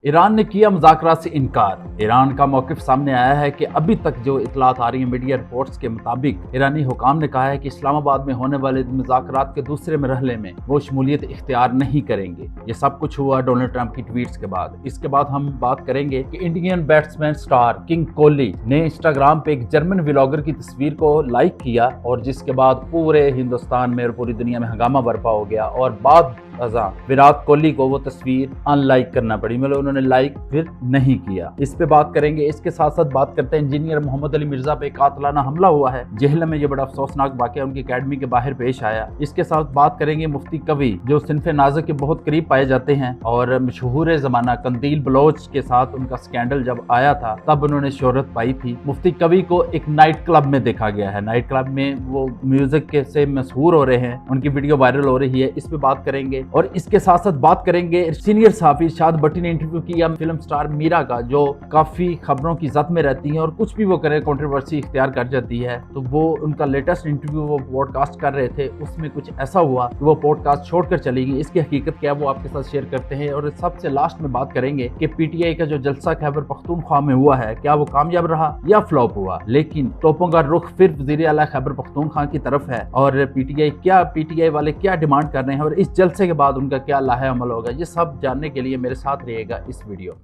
Iran ने किया मुज़ाकरात से इनकार। ईरान का मौक़िफ़ सामने आया है कि अभी तक जो इत्तलात आ रही हैं मीडिया रिपोर्ट्स के मुताबिक ईरानी हुकाम ने कहा है कि इस्लामाबाद में होने वाले मुज़ाकरात के दूसरे मरहले में वो शमूलियत इख्तियार नहीं करेंगे। ये सब कुछ हुआ डोनाल्ड ट्रंप की ट्वीट्स के बाद। इसके बाद हम बात करेंगे कि Indian batsman star king Kohli ने इंस्टाग्राम पे एक जर्मन व्लॉगर की तस्वीर को लाइक किया और जिसके बाद पूरे हिंदुस्तान में और पूरी दुनिया में हंगामा बर्पा हो गया और बाद विराट कोहली को वो तस्वीर अनलाइक करना पड़ी, मतलब उन्होंने लाइक फिर नहीं किया। इस पे बात करेंगे। इसके साथ साथ बात करते हैं इंजीनियर मोहम्मद अली मिर्जा पे कातलाना हमला हुआ है जेहल में। ये बड़ा अफसोसनाक वाकया उनकी अकेडमी के बाहर पेश आया। इसके साथ बात करेंगे मुफ्ती कवि जो सिनफे नाज़िक के बहुत करीब पाए जाते हैं और मशहूर ज़माना कंदील बलोच के साथ उनका स्कैंडल जब आया था तब उन्होंने शोहरत पाई थी। मुफ्ती कवि को एक नाइट क्लब में देखा गया है। नाइट क्लब में वो म्यूजिक के से मशहूर हो रहे हैं, उनकी वीडियो वायरल हो रही है। इस पे बात करेंगे और इसके साथ साथ बात करेंगे सीनियर सहाफ़ी शाद भट्टी ने इंटरव्यू किया फिल्म स्टार मीरा का, जो काफी खबरों की जद में रहती है और कुछ भी वो करे कंट्रोवर्सी इख्तियार कर जाती है। तो वो उनका लेटेस्ट इंटरव्यू वो पॉडकास्ट कर रहे थे, उसमें कुछ ऐसा हुआ कि वो पॉडकास्ट छोड़कर चली गई। इसकी हकीकत क्या वो आपके साथ शेयर करते हैं। और सबसे लास्ट में बात करेंगे कि पीटीआई का जो जलसा खैबर पख्तूनख्वा में हुआ है क्या वो कामयाब रहा या फ्लॉप हुआ। लेकिन टोपों का रुख फिर वज़ीर आला खैबर पख्तूनख्वा की तरफ है और पीटीआई वाले क्या डिमांड कर रहे हैं और इस जलसे के बाद उनका क्या लाहे अमल होगा, ये सब जानने के लिए मेरे साथ रहिएगा इस वीडियो में।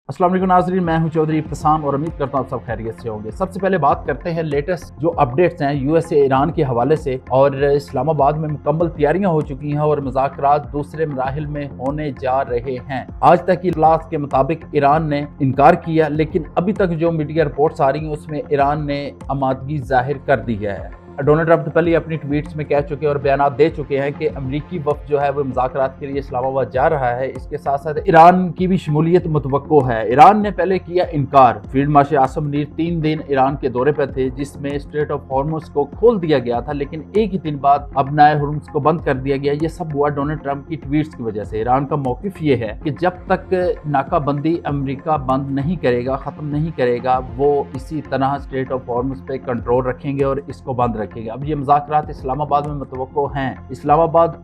अस्सलाम वालेकुम नाज़रीन, मैं हूं चौधरी इब्तिसाम और उम्मीद करता हूं आप सब खैरियत से होंगे। सबसे पहले बात करते हैं लेटेस्ट जो अपडेट्स हैं यूएसए ईरान के हवाले से। और इस्लामाबाद में मुकम्मल तैयारियां हो चुकी हैं और मुज़ाकरात दूसरे मराहिल में होने जा रहे हैं। आज तक की इत्तलात के मुताबिक ईरान ने इनकार किया, लेकिन अभी तक जो मीडिया रिपोर्ट्स आ रही हैं उसमें ईरान ने आमादगी जाहिर कर दी है। डोनाल्ड ट्रंप तो पहले अपनी ट्वीट्स में कह चुके हैं और बयानात दे चुके हैं कि अमरीकी वफ़द जो है वो मुज़ाकरात के लिए इस्लामाबाद जा रहा है। इसके साथ साथ ईरान की भी शमूलियत मुतवक्को है। ईरान ने पहले किया इनकार। फील्ड मार्शल आसिम मुनीर 3 दिन ईरान के दौरे पर थे जिसमें स्ट्रेट ऑफ हॉर्मुज़ को खोल दिया गया था, लेकिन एक ही दिन बाद अब नए हॉर्मुज़ को बंद कर दिया गया। ये सब हुआ डोनाल्ड ट्रंप की ट्वीट्स की वजह से। ईरान का मौक़िफ़ ये है कि जब तक नाकाबंदी अमरीका बंद नहीं करेगा, ख़त्म नहीं करेगा, वो इसी तरह स्ट्रेट ऑफ हॉर्मुज़ पे कंट्रोल रखेंगे और इसको बंद रखेंगे। अब ये मुज़ाकरात इस्लामाबाद में मुतवक्को हैं।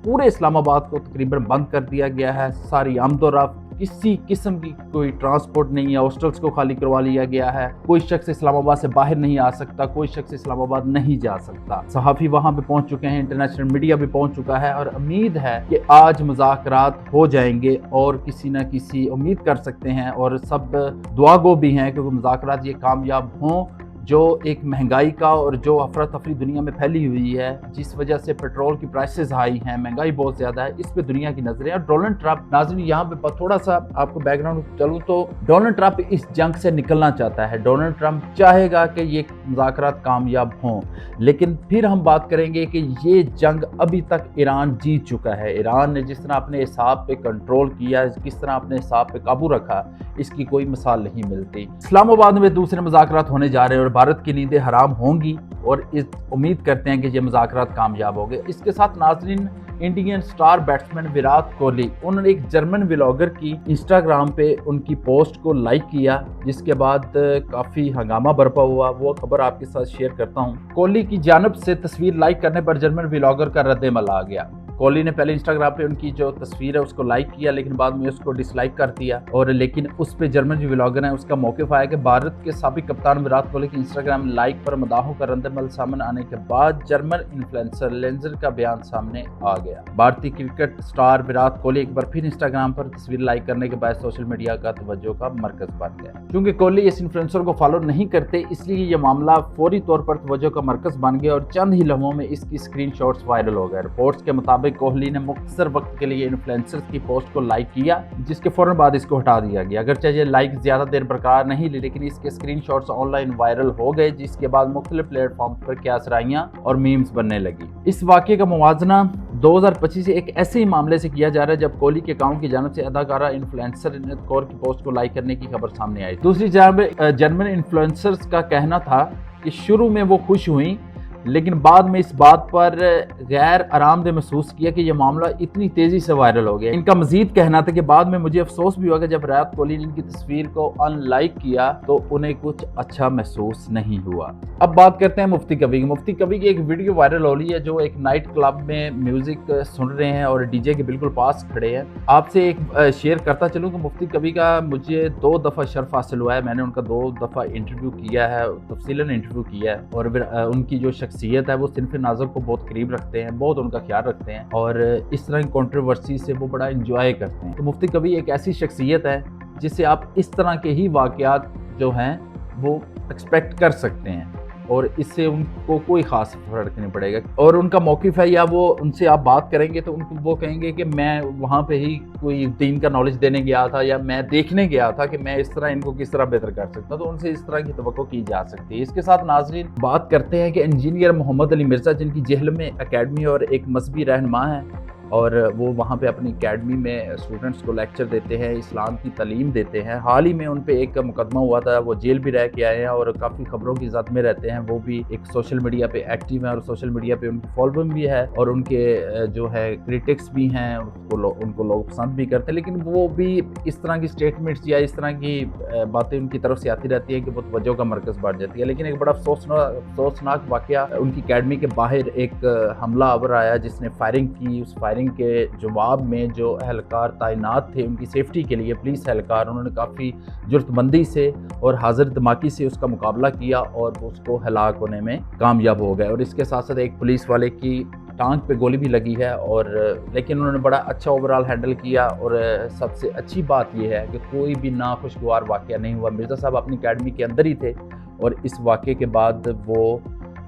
पूरे इस्लामाबाद को तकरीबन बंद कर दिया गया है। सारी आमदोरफ्त, किसी किस्म की कोई ट्रांसपोर्ट नहीं है। हॉस्टल्स को खाली करवा लिया गया है। कोई शख्स इस्लामाबाद से बाहर नहीं आ सकता, कोई शख्स इस्लामाबाद नहीं जा सकता। सहाफ़ी वहां पे पहुंच चुके हैं, इंटरनेशनल मीडिया भी पहुंच चुका है और उम्मीद है कि आज मुज़ाकरात हो जाएंगे और किसी न किसी उम्मीद कर सकते हैं और सब दुआ गो भी हैं क्योंकि मुज़ाकरात ये कामयाब हों। जो एक महंगाई का और जो अफरा तफरी दुनिया में फैली हुई है, जिस वजह से पेट्रोल की प्राइसेस हाई हैं, महंगाई बहुत ज़्यादा है, इस पे दुनिया की नज़रें। और डोनाल्ड ट्रंप, नाज़रीन यहाँ पे थोड़ा सा आपको बैकग्राउंड चलूँ तो डोनाल्ड ट्रंप इस जंग से निकलना चाहता है। डोनाल्ड ट्रंप चाहेगा कि ये मुज़ाकरात कामयाब हों, लेकिन फिर हम बात करेंगे कि ये जंग अभी तक ईरान जीत चुका है। ईरान ने जिस तरह अपने हिसाब पे कंट्रोल किया, किस तरह अपने हिसाब पे काबू रखा, इसकी कोई मिसाल नहीं मिलती। इस्लामाबाद में दूसरे मुज़ाकरात होने जा रहे हैं और भारत की नींदें हराम होंगी और इस उम्मीद करते हैं कि ये मुज़ाकरात कामयाब हो गए। इसके साथ नाज़रीन, Indian star batsman Virat Kohli, उन्होंने एक जर्मन व्लॉगर की इंस्टाग्राम पे उनकी पोस्ट को लाइक किया, जिसके बाद काफ़ी हंगामा बरपा हुआ। वो खबर आपके साथ शेयर करता हूँ। कोहली की जानिब से तस्वीर लाइक करने पर जर्मन व्लॉगर का रद्द-ए-अमल आ गया। कोहली ने पहले इंस्टाग्राम पे उनकी जो तस्वीर है उसको लाइक किया, लेकिन बाद में उसको डिसलाइक कर दिया। और लेकिन उस पे जर्मन जो व्लॉगर है उसका मौक़िफ़ आया कि भारत के साबिक कप्तान विराट कोहली की इंस्टाग्राम लाइक पर मदाहों का रद्द-ए-अमल सामने आने के बाद जर्मन इन्फ्लुएंसर लेंजर का बयान सामने आ गया। भारतीय क्रिकेट स्टार विराट कोहली एक बार फिर इंस्टाग्राम पर तस्वीर लाइक करने के बाद सोशल मीडिया का तवज्जो का मरकज बन गया। क्योंकि कोहली इस इन्फ्लुएंसर को फॉलो नहीं करते, इसलिए ये मामला फौरी तौर पर तवज्जो का मरकज बन गया और चंद ही लम्हों में इसकी स्क्रीनशॉट्स वायरल हो गए। रिपोर्ट्स के मुताबिक कोहली ने मुख्तसर वक्त के लिए इन्फ्लुएंसर्स की पोस्ट को लाइक किया, जिसके फौरन बाद इसको हटा दिया गया। अगर चाहे लाइक ज्यादा देर बरकरार नहीं ली, लेकिन इसके स्क्रीनशॉट्स ऑनलाइन वायरल हो गए, जिसके बाद मुख्तलिफ प्लेटफॉर्म पर क्या सराहियां और मीम्स बनने लगी। इस वाक़े का मुवाजना 2025 से एक ऐसे ही मामले से किया जा रहा है जब कोहली के अकाउंट की जानिब से अदाकारा इन्फ्लुएंसर जन्नत कौर की पोस्ट को लाइक करने की खबर सामने आई। दूसरी जानब जर्मन इन्फ्लुएंसर्स का कहना था कि शुरू में वो खुश हुई, لیکن بعد میں اس بات پر غیر آرام دہ محسوس کیا کہ یہ معاملہ اتنی تیزی سے وائرل ہو گیا۔ ان کا مزید کہنا تھا کہ بعد میں مجھے افسوس بھی ہوا کہ جب وراٹ کوہلی نے ان کی تصویر کو ان لائک کیا تو انہیں کچھ اچھا محسوس نہیں ہوا۔ اب بات کرتے ہیں مفتی کبھی کی۔ مفتی کبھی کی ایک ویڈیو وائرل ہو رہی ہے جو ایک نائٹ کلب میں میوزک سن رہے ہیں اور ڈی جے کے بالکل پاس کھڑے ہیں۔ آپ سے ایک شیئر کرتا چلوں کہ مفتی کبھی کا مجھے 2 دفعہ شرف حاصل ہوا ہے، میں نے ان کا 2 دفعہ انٹرویو کیا ہے، تفصیلاً انٹرویو کیا ہے، اور ان کی جو شخصیت ہے وہ صنف ناظر کو بہت قریب رکھتے ہیں، بہت ان کا خیال رکھتے ہیں اور اس طرح کی کنٹروورسی سے وہ بڑا انجوائے کرتے ہیں۔ تو مفتی کبھی ایک ایسی شخصیت ہے جس سے آپ اس طرح کے ہی واقعات جو ہیں وہ ایکسپیکٹ کر سکتے ہیں اور اس سے ان کو کوئی خاص فرق نہیں پڑے گا، اور ان کا موقف ہے یا وہ ان سے آپ بات کریں گے تو ان کو وہ کہیں گے کہ میں وہاں پہ ہی کوئی دین کا نالج دینے گیا تھا یا میں دیکھنے گیا تھا کہ میں اس طرح ان کو کس طرح بہتر کر سکتا ہوں، تو ان سے اس طرح کی توقع کی جا سکتی ہے۔ اس کے ساتھ ناظرین بات کرتے ہیں کہ انجینئر محمد علی مرزا، جن کی جہل میں اکیڈمی اور ایک مذہبی رہنما ہے اور وہ وہاں پہ اپنی اکیڈمی میں اسٹوڈنٹس کو لیکچر دیتے ہیں، اسلام کی تعلیم دیتے ہیں۔ حال ہی میں ان پہ ایک مقدمہ ہوا تھا، وہ جیل بھی رہ کے آئے ہیں اور کافی خبروں کی زد میں رہتے ہیں۔ وہ بھی ایک سوشل میڈیا پہ ایکٹیو ہیں اور سوشل میڈیا پہ ان کی فالوئنگ بھی ہے اور ان کے جو ہے کرٹکس بھی ہیں، ان کو لوگ پسند بھی کرتے ہیں، لیکن وہ بھی اس طرح کی سٹیٹمنٹس یا اس طرح کی باتیں ان کی طرف سے آتی رہتی ہیں کہ وہ توجہ کا مرکز بڑھ جاتی ہے۔ لیکن ایک بڑا افسوسناک واقعہ ان کی اکیڈمی کے باہر ایک حملہ آور آیا جس نے فائرنگ کی۔ اس فائرنگ کے جواب میں جو اہلکار تعینات تھے ان کی سیفٹی کے لیے، پولیس اہلکار، انہوں نے کافی جرات مندی سے اور حاضر دماغی سے اس کا مقابلہ کیا اور اس کو ہلاک ہونے میں کامیاب ہو گئے۔ اور اس کے ساتھ ساتھ ایک پولیس والے کی ٹانگ پہ گولی بھی لگی ہے، اور لیکن انہوں نے بڑا اچھا اوورآل ہینڈل کیا، اور سب سے اچھی بات یہ ہے کہ کوئی بھی ناخوشگوار واقعہ نہیں ہوا۔ مرزا صاحب اپنی اکیڈمی کے اندر ہی تھے اور اس واقعے کے بعد وہ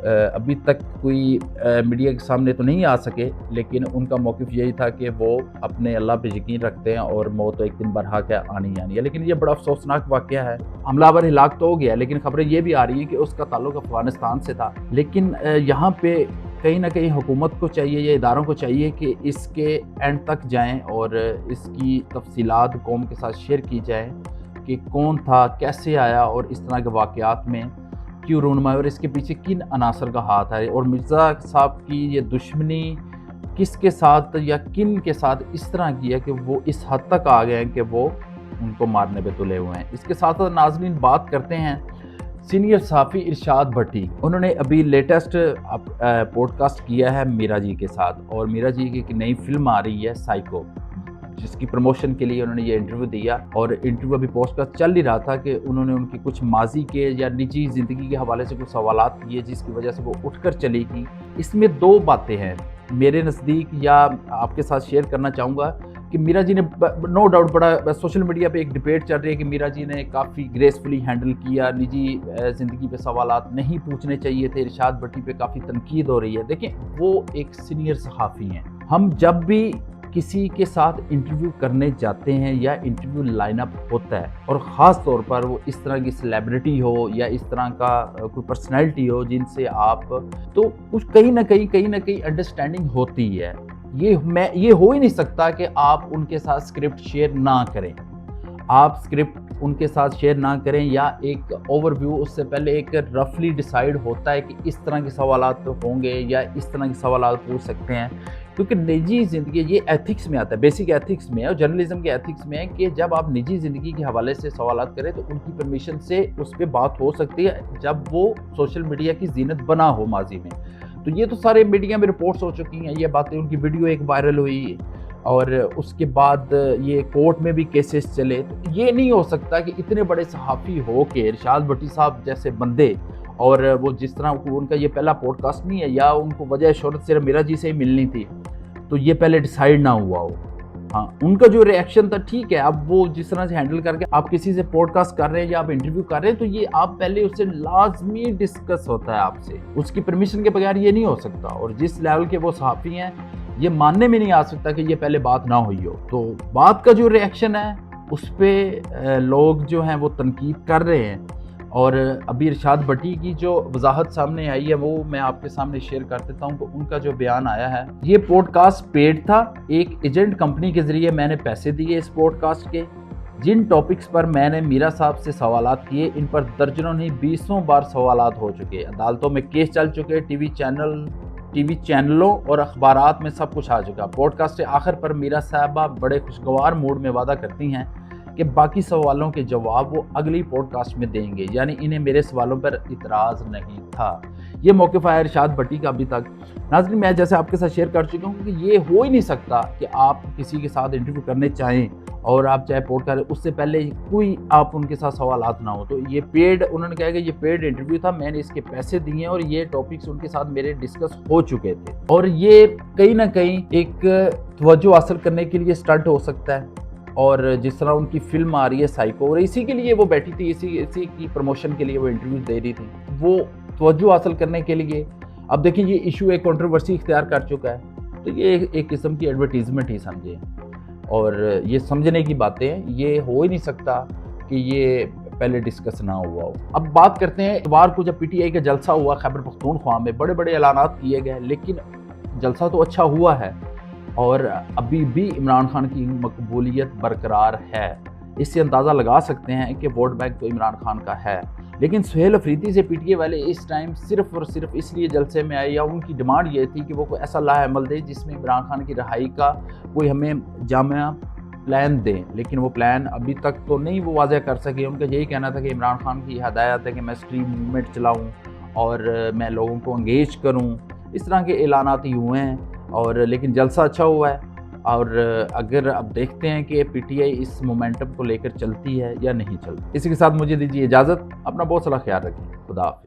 ابھی تک کوئی میڈیا کے سامنے تو نہیں آ سکے، لیکن ان کا موقف یہی تھا کہ وہ اپنے اللہ پہ یقین رکھتے ہیں اور موت تو ایک دن برحق ہے، آنی ہے۔ لیکن یہ بڑا افسوسناک واقعہ ہے۔ حملہ آور ہلاک تو ہو گیا، لیکن خبریں یہ بھی آ رہی ہیں کہ اس کا تعلق افغانستان سے تھا۔ لیکن یہاں پہ کہیں نہ کہیں حکومت کو چاہیے یا اداروں کو چاہیے کہ اس کے اینڈ تک جائیں اور اس کی تفصیلات قوم کے ساتھ شیئر کی جائیں کہ کون تھا، کیسے آیا اور اس طرح کے واقعات میں کیوں رونمائی اور اس کے پیچھے کن عناصر کا ہاتھ ہے، اور مرزا صاحب کی یہ دشمنی کس کے ساتھ یا کن کے ساتھ اس طرح کی ہے کہ وہ اس حد تک آ گئے ہیں کہ وہ ان کو مارنے پہ تلے ہوئے ہیں۔ اس کے ساتھ ساتھ ناظرین بات کرتے ہیں سینئر صحافی ارشاد بھٹی۔ انہوں نے ابھی لیٹسٹ پوڈ کاسٹ کیا ہے میرا جی کے ساتھ، اور میرا جی کی ایک نئی فلم آ رہی ہے سائیکو، جس کی پروموشن کے لیے انہوں نے یہ انٹرویو دیا، اور انٹرویو ابھی پوسٹ کاسٹ چل ہی رہا تھا کہ انہوں نے ان کی کچھ ماضی کے یا نجی زندگی کے حوالے سے کچھ سوالات کیے جس کی وجہ سے وہ اٹھ کر چلی گئی۔ اس میں 2 باتیں ہیں میرے نزدیک یا آپ کے ساتھ شیئر کرنا چاہوں گا کہ میرا جی نے نو ڈاؤٹ بڑا سوشل میڈیا پہ ایک ڈیبیٹ چل رہی ہے کہ میرا جی نے کافی گریسفلی ہینڈل کیا، نجی زندگی پہ سوالات نہیں پوچھنے چاہیے تھے، ارشاد بھٹی پہ کافی تنقید ہو رہی ہے۔ دیکھیں وہ ایک سینئر صحافی ہیں، ہم جب بھی کسی کے ساتھ انٹرویو کرنے جاتے ہیں یا انٹرویو لائن اپ ہوتا ہے، اور خاص طور پر وہ اس طرح کی سیلیبریٹی ہو یا اس طرح کا کوئی پرسنالٹی ہو جن سے آپ، تو کچھ کہیں نہ کہیں انڈرسٹینڈنگ ہوتی ہے۔ یہ ہو ہی نہیں سکتا کہ آپ ان کے ساتھ اسکرپٹ شیئر نہ کریں، آپ اسکرپٹ ان کے ساتھ شیئر نہ کریں، یا ایک اوور ویو اس سے پہلے ایک رفلی ڈیسائیڈ ہوتا ہے کہ اس طرح کے سوالات ہوں گے یا اس طرح کے سوالات پوچھ سکتے ہیں، کیونکہ نجی زندگی یہ ایتھکس میں آتا ہے، بیسک ایتھکس میں ہے اور جرنلزم کے ایتھکس میں ہے کہ جب آپ نجی زندگی کے حوالے سے سوالات کریں تو ان کی پرمیشن سے اس پہ بات ہو سکتی ہے جب وہ سوشل میڈیا کی زینت بنا ہو ماضی میں۔ تو یہ تو سارے میڈیا میں رپورٹس ہو چکی ہیں یہ باتیں، ان کی ویڈیو ایک وائرل ہوئی اور اس کے بعد یہ کورٹ میں بھی کیسز چلے۔ تو یہ نہیں ہو سکتا کہ اتنے بڑے صحافی ہو کے ارشاد بھٹی صاحب جیسے بندے، اور وہ جس طرح ان کا یہ پہلا پوڈ کاسٹ نہیں ہے یا ان کو وجہ شہرت صرف میرا جی سے ہی ملنی تھی، تو یہ پہلے ڈیسائیڈ نہ ہوا ہو۔ ہاں ان کا جو ری ایکشن تھا ٹھیک ہے، اب وہ جس طرح سے ہینڈل کر کے آپ کسی سے پوڈ کاسٹ کر رہے ہیں یا آپ انٹرویو کر رہے ہیں تو یہ آپ پہلے اس سے لازمی ڈسکس ہوتا ہے آپ سے، اس کی پرمیشن کے بغیر یہ نہیں ہو سکتا، اور جس لیول کے وہ صحافی ہیں یہ ماننے میں نہیں آ سکتا کہ یہ پہلے بات نہ ہوئی ہو۔ تو بات کا جو ری ایکشن ہے اس پہ لوگ جو ہیں وہ تنقید کر رہے ہیں، اور ابھی ارشاد بھٹی کی جو وضاحت سامنے آئی ہے وہ میں آپ کے سامنے شیئر کر دیتا ہوں کہ ان کا جو بیان آیا ہے، یہ پوڈ کاسٹ پیڈ تھا، ایک ایجنٹ کمپنی کے ذریعے میں نے پیسے دیے اس پوڈ کاسٹ کے، जिन टॉपिक्स पर मैंने मीरा साहब से सवालात किए, इन पर दर्जनों नहीं 20 बार सवालात हो चुके, अदालतों में केस चल चुके, टीवी चैनलों और अखबारात में सब कुछ आ चुका। पॉडकास्ट के आखिर पर मीरा साहबा बड़े खुशगवार मूड में वादा करती हैं कि बाकी सवालों के जवाब वो अगली पॉडकास्ट में देंगे, यानी इन्हें मेरे सवालों पर इतराज़ नहीं था। ये मौक़िफ़ है इरशाद भट्टी का अभी तक। नाज़रीन, मैं जैसे आपके साथ शेयर कर चुका हूँ कि ये हो ही नहीं सकता कि आप किसी के साथ इंटरव्यू करने चाहें और आप चाहे पॉडकास्ट, उससे पहले कोई आप उनके साथ सवालात ना हो। तो ये पेड, उन्होंने कहा कि ये पेड इंटरव्यू था, मैंने इसके पैसे दिए और ये टॉपिक्स उनके साथ मेरे डिस्कस हो चुके थे। और ये कहीं ना कहीं एक तवज्जो हासिल करने के लिए स्टंट हो सकता है, और जिस तरह उनकी फिल्म आ रही है साइको, और इसी के लिए वो बैठी थी, इसी की प्रमोशन के लिए वो इंटरव्यू दे रही थी, वो तवज्जो हासिल करने के लिए। अब देखिए, ये इशू एक कंट्रोवर्सी इख्तियार कर चुका है, तो ये एक किस्म की एडवर्टीजमेंट ही समझे, और ये समझने की बातें हैं। ये हो ही नहीं सकता कि ये पहले डिस्कस ना हुआ हो। अब बात करते हैं, इतवार को जब पीटीआई का जलसा हुआ खैबर पख्तूनख्वा में, बड़े बड़े ऐलानात किए गए, लेकिन जलसा तो अच्छा हुआ है और अभी भी इमरान खान की मकबूलियत बरकरार है। इससे अंदाज़ा लगा सकते हैं कि वोट बैंक तो इमरान खान का है। लेकिन सुहेल अफरीदी से पीटीआई वाले इस टाइम सिर्फ और सिर्फ इसलिए जलसे में आए, या उनकी डिमांड ये थी कि वो कोई ऐसा लाएअमल दे जिसमें इमरान खान की रिहाई का कोई हमें जामिया प्लान दें, लेकिन वो प्लान अभी तक तो नहीं वो वाज़ह कर सके। उनका यही कहना था कि इमरान खान की हदायत है कि मैं स्ट्रीम मूवमेंट चलाऊँ और मैं लोगों को एंगेज करूँ, इस तरह के ऐलानात ही हुए हैं। और लेकिन जलसा अच्छा हुआ है, और अगर अब देखते हैं कि पीटीआई इस मोमेंटम को लेकर चलती है या नहीं चलती। इसी के साथ मुझे दीजिए इजाज़त, अपना बहुत सारा ख्याल रखिए, खुदा हाफिज़।